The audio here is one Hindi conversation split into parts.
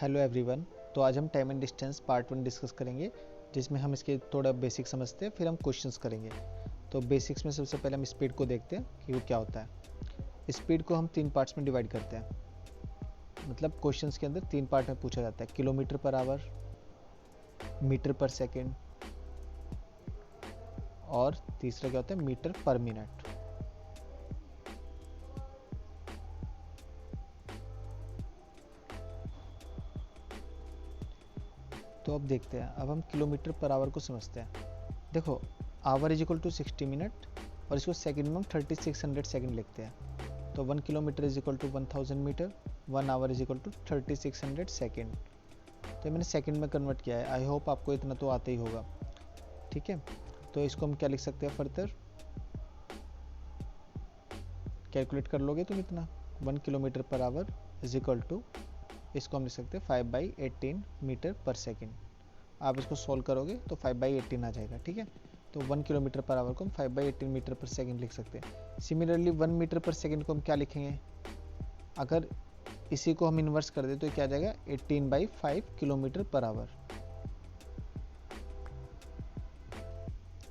Hello everyone. तो आज हम time and distance part 1 discuss करेंगे, जिसमें हम इसके थोड़ा बेसिक समझते हैं, फिर हम क्वेश्चंस करेंगे। तो बेसिक्स में सबसे पहले हम स्पीड को देखते हैं कि वो क्या होता है। स्पीड को हम 3 पार्ट्स में डिवाइड करते हैं, मतलब क्वेश्चंस के अंदर 3 पार्ट में पूछा जाता है, किलोमीटर पर आवर, मीटर पर सेकेंड और तीसरा क्या होता है, मीटर पर मिनट। तो अब देखते हैं, अब हम किलोमीटर पर आवर को समझते हैं। देखो, hour is equal to 60 minute और इसको सेकंड में हम 3600 सेकंड लिखते हैं। तो 1 kilometre is equal to 1000 metre, 1 hour is equal to 3600 second. तो मैंने सेकंड में कन्वर्ट किया है। आई होप आपको इतना तो आता ही होगा, ठीक है। तो इसको हम क्या लिख सकते हैं, फर्दर कैलकुलेट कर लोगे तुम इतना। 1 kilometre per our is equal to, इसको हम लिख सकते हैं 5/18 मीटर पर सेकेंड। आप इसको सॉल्व करोगे तो 5/18 आ जाएगा, ठीक है। तो 1 किलोमीटर पर आवर को हम 5/18 मीटर पर सेकेंड लिख सकते हैं। सिमिलरली 1 मीटर पर सेकेंड को हम क्या लिखेंगे, अगर इसी को हम इन्वर्स कर दे तो क्या आ जाएगा, 18/5 किलोमीटर पर आवर।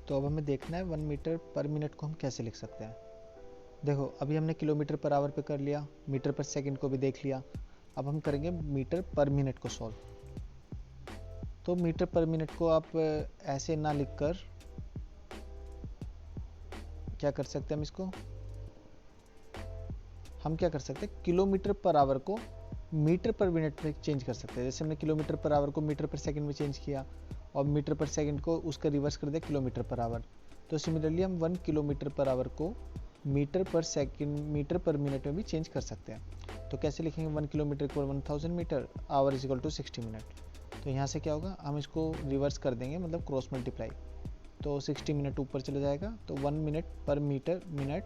तो अब हमें देखना है 1 मीटर पर मिनट को हम कैसे लिख सकते हैं। देखो, अभी हमने किलोमीटर पर आवर पे कर लिया, मीटर पर सेकेंड को भी देख लिया। अब हम करेंगे मीटर पर मिनट को सॉल्व। तो मीटर पर मिनट को आप ऐसे ना लिखकर क्या कर सकते हैं, हम क्या कर सकते हैं, किलोमीटर पर आवर को मीटर पर मिनट में चेंज कर सकते हैं। जैसे हमने किलोमीटर पर आवर को मीटर पर सेकंड में चेंज किया और मीटर पर सेकंड को उसका रिवर्स कर दिया किलोमीटर पर आवर। तो सिमिलरली हम 1 किलोमीटर पर आवर को मीटर पर सेकंड, मीटर पर मिनट में भी चेंज कर सकते हैं। तो कैसे लिखेंगे, 1 kilometre equal 1000 metre, hour is equal to 60 minute. तो यहाँ से क्या होगा, हम इसको रिवर्स कर देंगे, मतलब क्रॉस मल्टीप्लाई। तो 60 मिनट ऊपर चला जाएगा, तो 1 minute per metre minute,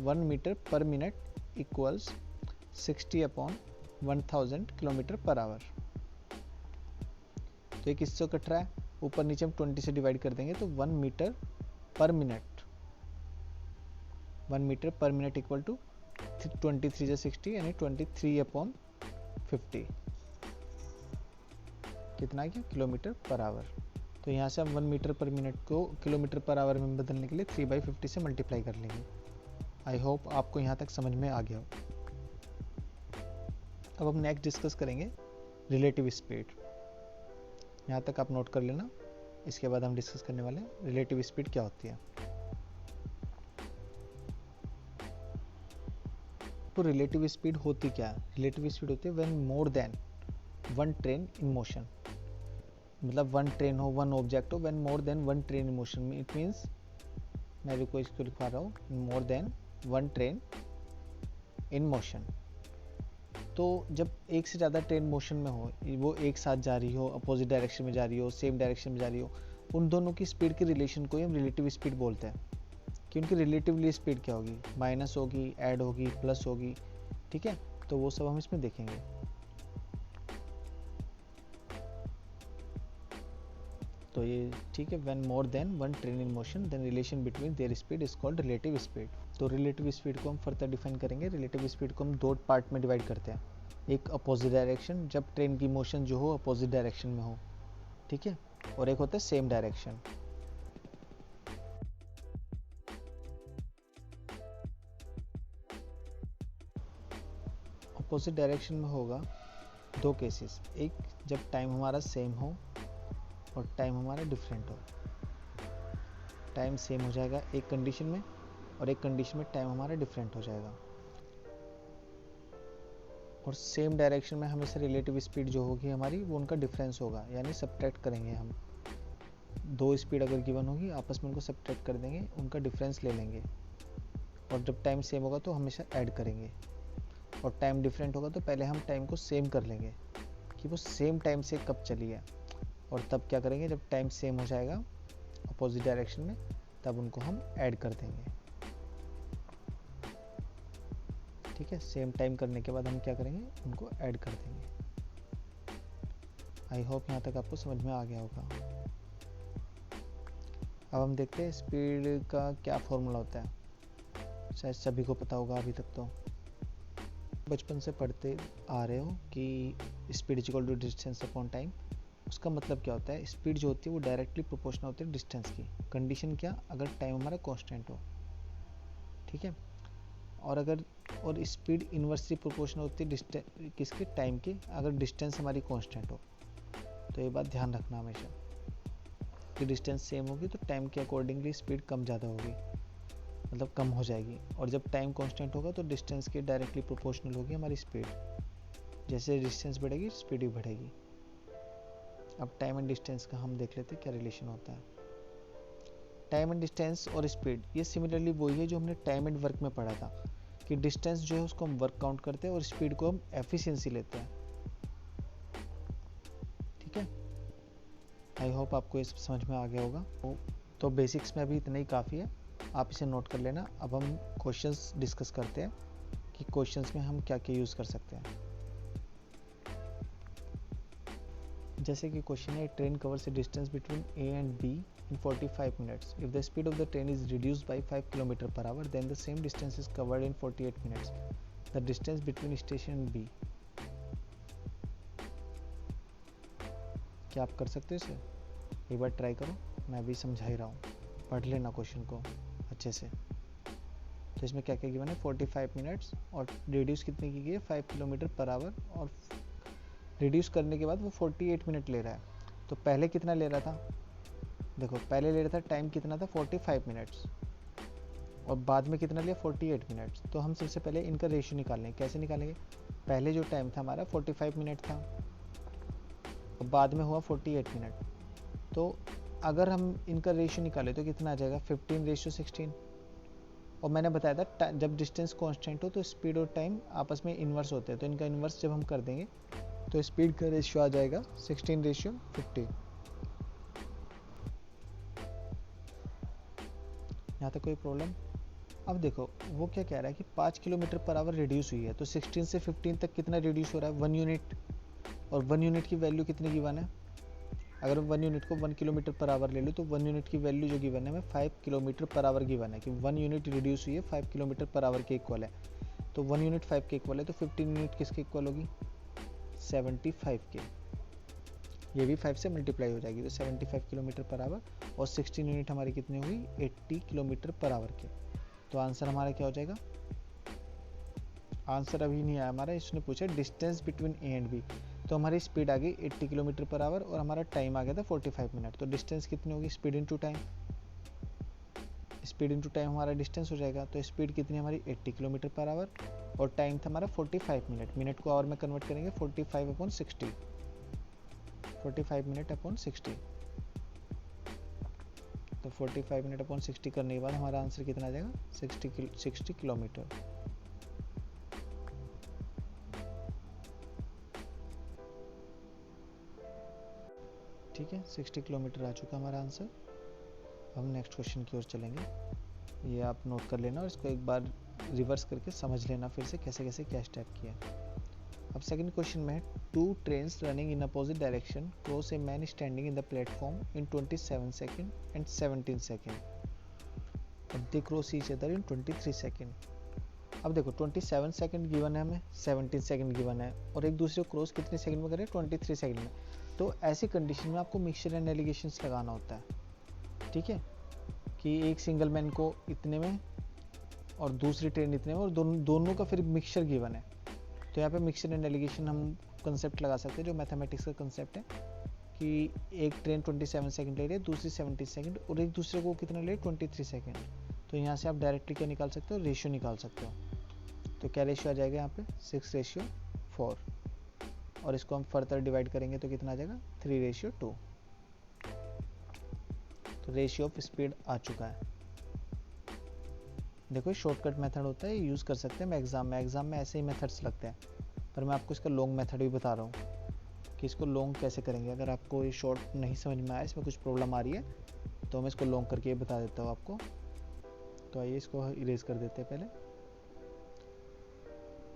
1 metre per minute equals 60/1000 kilometre per hour. तो एक इससे कट रहा है, ऊपर नीचे हम 20 से डिवाइड कर देंगे, तो 1 metre per minute, 1 metre per minute equal to 23 से 60 यानी 23/50 कितना है, किलोमीटर पर आवर। तो यहाँ से हम 1 मीटर पर मिनट को किलोमीटर पर आवर में बदलने के लिए 3/50 से मल्टीप्लाई कर लेंगे। आई होप आपको यहाँ तक समझ में आ गया हो। अब हम नेक्स्ट डिस्कस करेंगे रिलेटिव स्पीड। यहाँ तक आप नोट कर लेना, इसके बाद हम डिस्कस करने वाले हैं रिलेटिव स्पीड क्या होती है। तो रिलेटिव स्पीड होती क्या है, रिलेटिव स्पीड होती है when more than 1 train in motion. मतलब 1 ट्रेन हो, 1 ऑब्जेक्ट हो, when more than 1 train in motion, it means, मैं भी इसको लिखवा रहा हूँ, मोर देन 1 ट्रेन इन मोशन। तो जब एक से ज़्यादा ट्रेन मोशन में हो, वो एक साथ जा रही हो, अपोजिट डायरेक्शन में जा रही हो, सेम डायरेक्शन में जा रही हो, उन दोनों की स्पीड के रिलेशन को ही हम रिलेटिव स्पीड बोलते हैं। कि उनकी रिलेटिवली स्पीड क्या होगी, माइनस होगी, ऐड होगी, प्लस होगी, ठीक है। तो वो सब हम इसमें देखेंगे। तो ये ठीक है, when more than 1 train in motion then relation between their speed is called relative speed. तो रिलेटिव स्पीड को हम फर्दर डिफाइन करेंगे। रिलेटिव स्पीड को हम 2 पार्ट में डिवाइड करते हैं, एक अपोजिट डायरेक्शन, जब ट्रेन की मोशन जो हो अपोजिट डायरेक्शन में हो, ठीक है, और एक होता है सेम डायरेक्शन। अपोजिट डायरेक्शन में होगा 2 केसेस, एक जब टाइम हमारा सेम हो और टाइम हमारा डिफरेंट हो। टाइम सेम हो जाएगा एक कंडीशन में, और एक कंडीशन में टाइम हमारा डिफरेंट हो जाएगा। और सेम डायरेक्शन में हमेशा रिलेटिव स्पीड जो होगी हमारी, वो उनका डिफरेंस होगा, यानी सब्ट्रैक्ट करेंगे हम। 2 स्पीड अगर गिवन होगी, आपस में उनको सब्ट्रैक्ट कर देंगे, उनका डिफरेंस ले लेंगे। और जब टाइम सेम होगा तो हमेशा ऐड करेंगे, और टाइम डिफरेंट होगा तो पहले हम टाइम को सेम कर लेंगे कि वो सेम टाइम से कब चली है, और तब क्या करेंगे, जब टाइम सेम हो जाएगा अपोजिट डायरेक्शन में, तब उनको हम ऐड कर देंगे, ठीक है। सेम टाइम करने के बाद हम क्या करेंगे, उनको ऐड कर देंगे। आई होप यहाँ तक आपको समझ में आ गया होगा। अब हम देखते हैं स्पीड का क्या फॉर्मूला होता है। शायद सभी को पता होगा अभी तक, तो बचपन से पढ़ते आ रहे हो कि speed is equal to distance upon time. उसका मतलब क्या होता है, स्पीड जो होती है वो डायरेक्टली प्रोपोर्शनल होती है डिस्टेंस की। कंडीशन क्या, अगर टाइम हमारा कांस्टेंट हो, ठीक है। और स्पीड इन्वर्सली प्रोपोर्शनल होती है डिस्टेंस किसके, टाइम के, अगर डिस्टेंस हमारी कांस्टेंट हो। तो ये बात ध्यान रखना हमेशा कि डिस्टेंस सेम होगी तो टाइम के अकॉर्डिंगली स्पीड कम ज़्यादा होगी, मतलब कम हो जाएगी। और जब टाइम कांस्टेंट होगा तो डिस्टेंस के डायरेक्टली प्रोपोर्शनल होगी हमारी स्पीड। जैसे डिस्टेंस बढ़ेगी स्पीड भी बढ़ेगी। अब टाइम एंड डिस्टेंस का हम देख लेते हैं क्या रिलेशन होता है। टाइम एंड डिस्टेंस और स्पीड ये सिमिलरली वही है जो हमने टाइम एंड वर्क में पढ़ा था, कि डिस्टेंस जो है उसको हम वर्क काउंट करते हैं और स्पीड को हम एफिशिएंसी लेते हैं, ठीक है। आई होप आपको ये समझ में आ गया होगा। तो बेसिक्स में अभी इतना ही काफ़ी है, आप इसे नोट कर लेना। अब हम क्वेश्चंस डिस्कस करते हैं कि क्वेश्चंस में हम क्या क्या यूज़ कर सकते हैं। जैसे कि क्वेश्चन है, train covers a distance between A and B in 45 minutes. If the speed of the train is reduced by 5 km per hour, then the same distance is covered in 48 minutes. The distance between station and B. क्या आप कर सकते हो इसे? एक बार ट्राई करो, मैं भी समझा ही रहा हूँ, पढ़ लेना क्वेश्चन को अच्छे से। तो इसमें क्या क्या गिवन है, 45 मिनट्स और रिड्यूस कितने की गई है, 5 किलोमीटर पर आवर, और रिड्यूस करने के बाद वो 48 मिनट ले रहा है। तो पहले कितना ले रहा था, देखो पहले ले रहा था टाइम कितना था 45 मिनट्स, और बाद में कितना लिया 48 मिनट्स। तो हम सबसे पहले इनका रेशियो निकालेंगे। कैसे निकालेंगे, पहले जो टाइम था हमारा 45 मिनट था और बाद में हुआ 48 मिनट। तो अगर हम इनका रेशियो निकालें तो कितना आ जाएगा, 15:16। और मैंने बताया था जब डिस्टेंस कांस्टेंट हो तो स्पीड और टाइम आपस में इन्वर्स होते हैं, तो इनका इन्वर्स जब हम कर देंगे तो स्पीड का रेशियो आ जाएगा 16:50। यहाँ तक कोई प्रॉब्लम। अब देखो वो क्या कह रहा है कि 5 किलोमीटर पर आवर रिड्यूस हुई है, तो 16 से 15 तक कितना रिड्यूस हो रहा है, 1 यूनिट। और 1 यूनिट की वैल्यू कितनी गिवन है, अगर 1 यूनिट को 1 किलोमीटर पर आवर ले लो तो 1 यूनिट की वैल्यू जो गिवन है हमें 5 किलोमीटर पर आवर गिवन है, कि 1 यूनिट रिड्यूस हुई है 5 किलोमीटर पर आवर के इक्वल है। तो 1 यूनिट 5 के इक्वल है, तो 15 यूनिट किसके इक्वल होगी, 75 के। ये भी 5 से मल्टीप्लाई हो जाएगी, तो 75 किलोमीटर पर आवर, और 16 यूनिट हमारी कितनी होगी, 80 किलोमीटर पर आवर के। तो आंसर हमारा क्या हो जाएगा, आंसर अभी नहीं आया हमारा, इसने पूछा distance between A and B. तो हमारी स्पीड आ गई 80 किलोमीटर पर आवर और हमारा टाइम आ गया था 45 मिनट। तो डिस्टेंस कितनी होगी, speed into time, speed into time हमारा डिस्टेंस हो जाएगा। तो स्पीड कितनी हमारी 80 किलोमीटर पर आवर और टाइम था हमारा 45 मिनट। मिनट को आवर में कन्वर्ट करेंगे, 45/60, 45 मिनट अपॉन 60। तो 45 मिनट अपॉन 60 करने के बाद हमारा आंसर कितना आ जाएगा, 60 किलोमीटर। ठीक है, 60 किलोमीटर आ चुका हमारा आंसर। हम नेक्स्ट क्वेश्चन की ओर चलेंगे, ये आप नोट कर लेना और इसको एक बार रिवर्स करके समझ लेना फिर से कैसे कैसे क्या स्टेप किया। अब सेकंड क्वेश्चन में है, 2 trains running in opposite direction cross a man standing in the platform इन 27 सेकेंड एंड 17 सेकेंड, और they cross each other in 23 second. अब देखो 27 सेकेंड गिवन है हमें, 17 सेकेंड गिवन है, और एक दूसरे को क्रॉस कितने सेकेंड में करें, 23 सेकेंड में। तो ऐसी कंडीशन में आपको मिक्सचर एंड एलिगेशंस लगाना होता है, ठीक है, कि एक सिंगल मैन को इतने में और दूसरी ट्रेन इतने में, और दोनों का फिर मिक्सचर गिवन है। तो यहाँ पे मिक्सचर एंड एलिगेशन हम कंसेप्ट लगा सकते हैं जो मैथमेटिक्स का कंसेप्ट है, कि एक ट्रेन 27 सेकंड ले रही है, दूसरी 17 सेकंड, और एक दूसरे को कितना ले, 23 सेकंड। तो यहाँ से आप डायरेक्टली क्या निकाल सकते हो, रेशियो निकाल सकते हो। तो क्या रेशियो आ जाएगा यहाँ पे, 6:4, और इसको हम फर्दर डिवाइड करेंगे तो कितना आ जाएगा, 3:2। तो रेशियो ऑफ स्पीड आ चुका है। देखो शॉर्टकट मेथड होता है, यूज़ कर सकते हैं एग्जाम में ऐसे ही मेथड्स लगते हैं, पर मैं आपको इसका लॉन्ग मेथड भी बता रहा हूँ कि इसको लॉन्ग कैसे करेंगे। अगर आपको ये शॉर्ट नहीं समझ में आया, इसमें कुछ प्रॉब्लम आ रही है, तो मैं इसको लॉन्ग करके बता देता हूँ आपको। तो आइए इसको इरेज कर देते हैं पहले,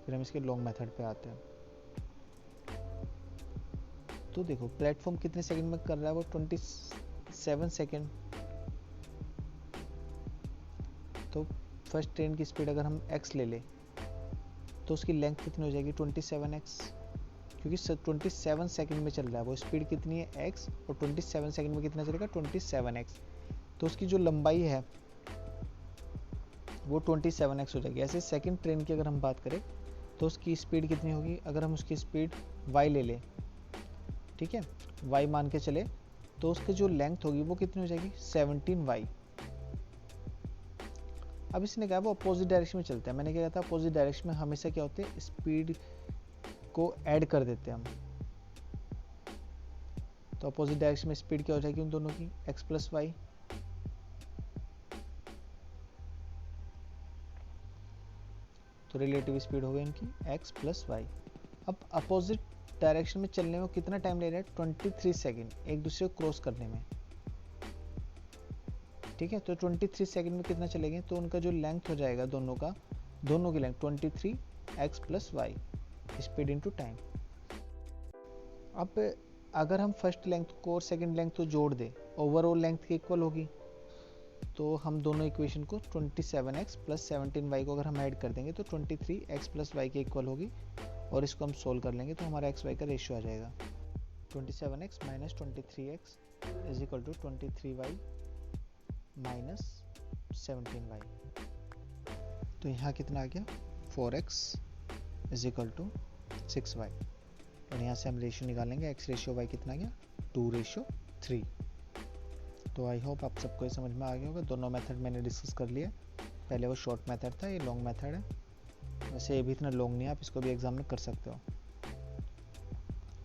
फिर हम इसके लॉन्ग मेथड पे आते हैं। तो देखो प्लेटफॉर्म कितने सेकंड में कर रहा है वो, 27 सेकंड। तो फर्स्ट ट्रेन की स्पीड अगर हम x ले लें तो उसकी लेंथ कितनी हो जाएगी, 27x। क्योंकि 27 सेकंड में चल रहा है, वो स्पीड कितनी है x, और 27 सेकंड में कितना चलेगा 27x, तो उसकी जो लंबाई है वो 27x हो जाएगी। ऐसे सेकंड ट्रेन की अगर हम बात करें तो उसकी स्पीड कितनी होगी, अगर हम उसकी स्पीड y ले लें, ठीक है, y मान के चले, तो उसकी जो लेंथ होगी वो कितनी हो जाएगी 17y। अब इसने कहा वो अपोजिट डायरेक्शन में चलते हैं। मैंने क्या कहा था, अपोजिट डायरेक्शन में हमेशा क्या होते हैं, स्पीड को ऐड कर देते हैं हम। तो अपोजिट डायरेक्शन में स्पीड क्या हो जाएगी उन दोनों की, x प्लस वाई। तो रिलेटिव स्पीड हो गई इनकी x प्लस वाई। अब अपोजिट डायरेक्शन में चलने में कितना टाइम ले रहा है, 23 सेकेंड एक दूसरे को क्रॉस करने में, ठीक है। तो 23 सेकंड में कितना चलेंगे, तो उनका जो लेंथ हो जाएगा दोनों की length 23x plus Y, speed into time. अब अगर हम फर्स्ट लेंथ को और सेकंड लेंथ को जोड़ दें, ओवरऑल लेंथ के इक्वल होगी, तो हम दोनों इक्वेशन को 27x प्लस 17y को अगर हम ऐड कर देंगे तो 23x प्लस वाई के इक्वल होगी, और इसको हम सोल्व कर लेंगे तो हमारा एक्स वाई का रेशियो आ जाएगा 27x minus 23x is equal to 23y minus 17y। तो यहाँ कितना आ गया 4x is equal to 6y, और यहाँ से हम रेशियो निकालेंगे, x रेशियो y कितना गया 2:3। तो आई होप आप सबको ये समझ में आ गया होगा। दोनों मेथड मैंने डिस्कस कर लिया, पहले वो शॉर्ट मेथड था, ये लॉन्ग मेथड है। वैसे ये भी इतना लॉन्ग नहीं है, आप इसको भी एग्जाम में कर सकते हो।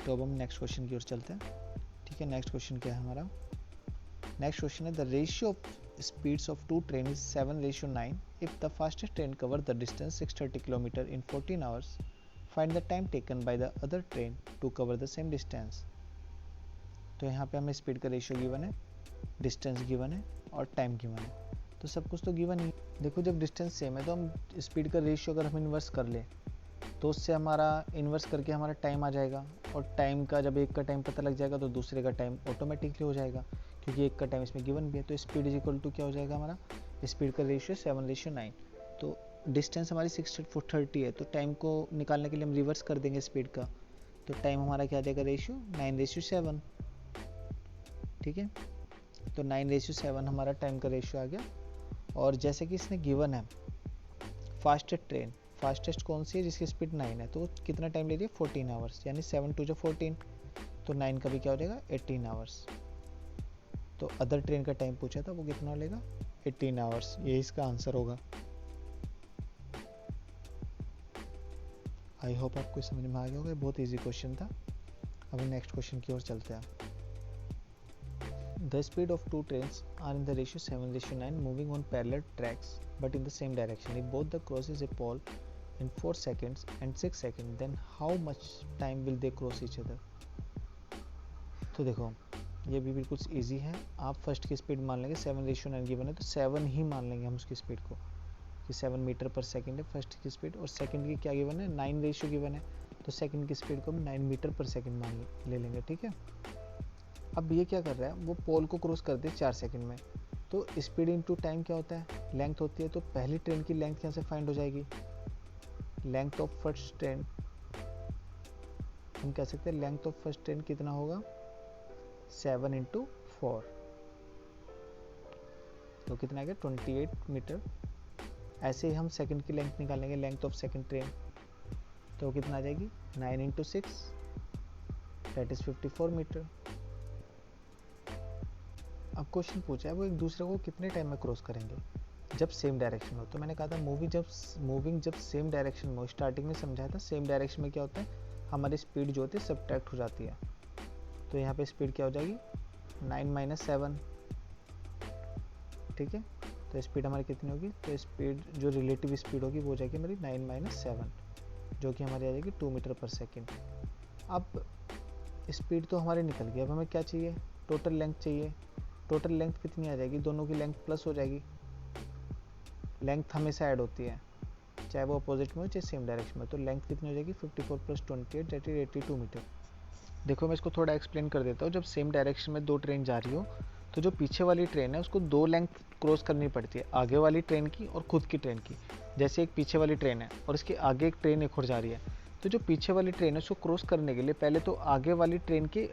तो अब हम नेक्स्ट क्वेश्चन की ओर चलते हैं, ठीक है। नेक्स्ट क्वेश्चन क्या है हमारा, नेक्स्ट क्वेश्चन है the ratio of speeds of two trains is 7:9 if the fastest train cover the distance 630 km in 14 hours. Find the time taken by the other train to cover the same distance. तो यहाँ पे हमें स्पीड का रेशियो गिवन है, डिस्टेंस गिवन है और टाइम गिवन है, तो सब कुछ तो गिवन ही। देखो जब डिस्टेंस सेम है तो हम स्पीड का रेशियो अगर हम इन्वर्स कर ले तो उससे हमारा इन्वर्स करके हमारा टाइम आ जाएगा, और टाइम का जब एक का टाइम पता लग जाएगा तो दूसरे का टाइम ऑटोमेटिकली हो जाएगा, क्योंकि एक का टाइम इसमें गिवन भी है। तो स्पीड इज इक्वल टू क्या हो जाएगा हमारा, स्पीड का रेशियो 7:9। तो डिस्टेंस हमारी 630 है, तो टाइम को निकालने के लिए हम रिवर्स कर देंगे स्पीड का, तो टाइम हमारा क्या आ जाएगा रेशियो 9:7, ठीक है। तो 9:7 हमारा टाइम का रेशियो आ गया। और जैसे कि इसने गिवन है फास्टेस्ट ट्रेन, फास्टेस्ट कौन सी है जिसकी स्पीड 9 है, तो वो कितना टाइम ले रही है 14 आवर्स, यानी 7 2 14, तो 9 का भी क्या हो जाएगा 18 आवर्स। तो अदर ट्रेन का टाइम पूछा था वो कितना लेगा 18 आवर्स, ये इसका आंसर होगा। आई होप आपको समझ में आ गया होगा, बहुत इजी क्वेश्चन था। अब नेक्स्ट क्वेश्चन की ओर चलते हैं। The speed of two trains are in the ratio 7:9 moving on parallel tracks but in the same direction if both the crosses a pole in 4 seconds and 6 seconds then how much time will they cross each other। तो देखो ये भी बिल्कुल इजी है, आप फर्स्ट की स्पीड मान लेंगे 7:9 गिवन है तो 7 ही मान लेंगे हम उसकी स्पीड को, कि 7 मीटर पर सेकंड है फर्स्ट की स्पीड, और सेकंड की क्या गिवन है 9 रेशियो गिवन है, तो सेकंड की स्पीड को हम 9 मीटर पर सेकंड मान ले लेंगे, ठीक है। अब ये क्या कर रहा है, वो पोल को क्रॉस कर दे 4 सेकंड में, तो स्पीड इनटू टाइम क्या होता है, लेंथ होती है, तो पहली ट्रेन की लेंथ यहाँ से फाइंड हो जाएगी, लेंथ ऑफ फर्स्ट ट्रेन, हम कह सकते हैं लेंथ ऑफ फर्स्ट ट्रेन कितना होगा 7 × 4, तो कितना आ गया 28 मीटर। ऐसे ही हम सेकंड की लेंथ निकालेंगे, लेंथ ऑफ सेकंड ट्रेन, तो कितना आ जाएगी 9 × 6 दैट इज 54 मीटर। अब क्वेश्चन पूछा है वो एक दूसरे को कितने टाइम में क्रॉस करेंगे जब सेम डायरेक्शन हो। तो मैंने कहा था मूविंग जब सेम डायरेक्शन में हो, स्टार्टिंग में समझाया था सेम डायरेक्शन में क्या होता है हमारी स्पीड जो होती है सब्ट्रैक्ट हो जाती है, तो यहाँ पे स्पीड क्या हो जाएगी 9 - 7, ठीक है। तो स्पीड हमारी कितनी होगी, तो स्पीड जो रिलेटिव स्पीड होगी वो हो जाएगी हमारी 9 - 7, जो कि हमारी आ जाएगी 2 मीटर पर सेकेंड। अब स्पीड तो हमारी निकल गई, अब हमें क्या चाहिए, टोटल लेंथ चाहिए। टोटल लेंथ कितनी आ जाएगी, दोनों की लेंथ प्लस हो जाएगी, लेंथ हमेशा ऐड होती है चाहे वो अपोजिट में हो चाहे सेम डायरेक्शन में, तो लेंथ कितनी हो जाएगी 54 + 28 दैट इज 82 मीटर। देखो मैं इसको थोड़ा एक्सप्लेन कर देता हूँ। जब सेम डायरेक्शन में दो ट्रेन जा रही हो तो जो पीछे वाली ट्रेन है उसको दो लेंथ क्रॉस करनी पड़ती है, आगे वाली ट्रेन की और खुद की ट्रेन की। जैसे एक पीछे वाली ट्रेन है और इसके आगे एक ट्रेन एक और जा रही है, तो जो पीछे वाली ट्रेन है उसको क्रॉस करने के लिए पहले तो आगे वाली ट्रेन के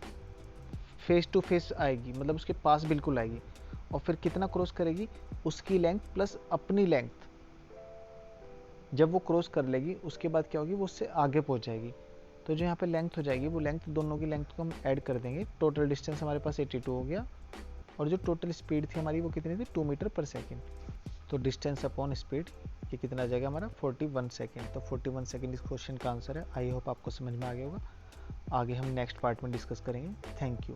फेस टू फेस आएगी, मतलब उसके पास बिल्कुल आएगी, और फिर कितना क्रॉस करेगी, उसकी लेंथ प्लस अपनी लेंथ। जब वो क्रॉस कर लेगी उसके बाद क्या होगी, वो उससे आगे पहुंच जाएगी। तो जो यहाँ पे लेंथ हो जाएगी, वो लेंथ दोनों की लेंथ को हम ऐड कर देंगे। टोटल डिस्टेंस हमारे पास 82 हो गया, और जो टोटल स्पीड थी हमारी वो कितनी थी, 2 मीटर पर सेकेंड। तो डिस्टेंस अपॉन स्पीड ये कितना आ जाएगा हमारा, 41 सेकेंड। तो 41 सेकेंड इस क्वेश्चन का आंसर है। आई होप आपको समझ में आ गया होगा। आगे हम नेक्स्ट पार्ट में डिस्कस करेंगे। Thank you.